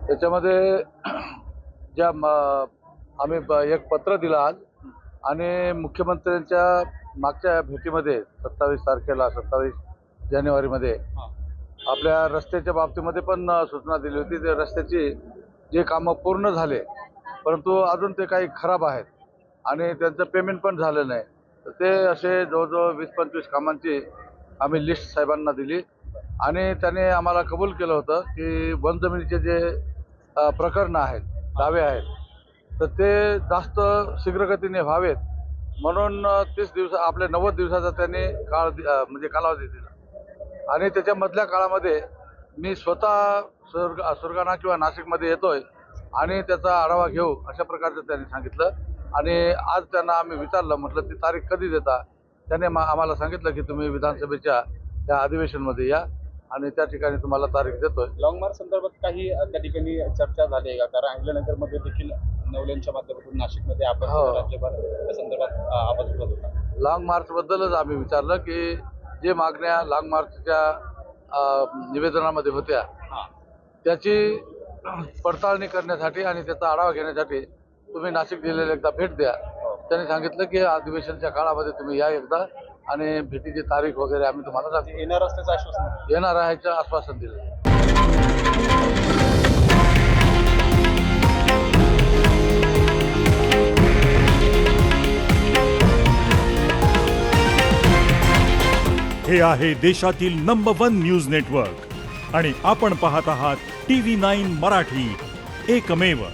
त्याच्यामध्ये ज्या आम्ही एक पत्र दिलं आज आणि मुख्यमंत्र्यांच्या मागच्या भेटीमध्ये 27 तारखेला 27 जानेवारीमध्ये आपल्या रस्त्याच्या बाबतीमध्ये पण सूचना दिली होती. ते रस्त्याची जे कामं पूर्ण झाले परंतु अजून ते काही खराब आहेत आणि त्यांचं पेमेंट पण झालं नाही. तर ते असे जवळजवळ 20-25 कामांची आम्ही लिस्ट साहेबांना दिली आणि त्याने आम्हाला कबूल केलं होतं की वन जमिनीचे जे प्रकरणं आहेत, दावे आहेत, तर ते जास्त शीघ्रगतीने व्हावेत म्हणून 30 दिवस आपल्या 90 दिवसाचा त्यांनी म्हणजे कालावधी दिला आणि त्याच्यामधल्या काळामध्ये मी स्वतः सुरगाणा किंवा नाशिकमध्ये येतोय आणि त्याचा आढावा घेऊ अशा प्रकारचं त्यांनी सांगितलं. आणि आज त्यांना आम्ही विचारलं, म्हटलं ती तारीख कधी देता. त्याने आम्हाला सांगितलं की तुम्ही विधानसभेच्या त्या अधिवेशनमध्ये या आणि त्या ठिकाणी तुम्हाला तारीख देतोय. लॉंग मार्च संदर्भात काही त्या ठिकाणी चर्चा झाली आहे का? कारण अहिल्यानगरमध्ये देखील नवलेंच्या माध्यमातून नाशिकमध्ये आपण राज्यभर त्या संदर्भात आवाज उठवत होता. लॉंग मार्चबद्दलच आम्ही विचारलं की जे मागण्या लॉंग मार्चच्या निवेदनामध्ये होत्या त्याची पडताळणी करण्यासाठी आणि त्याचा आढावा घेण्यासाठी तुम्ही नाशिक जिल्ह्याला एकदा भेट द्या. त्यांनी सांगितलं की अधिवेशनच्या काळामध्ये तुम्ही या एकदा आणि भेटीची तारीख वगैरे आम्ही तुम्हाला सांगतो. येणार असल्याचं आश्वासन येणार आहे आश्वासन दिलं. हे आहे देशातील नंबर 1 न्यूज नेटवर्क आणि आपण पाहत आहात TV9 मराठी, एकमेव.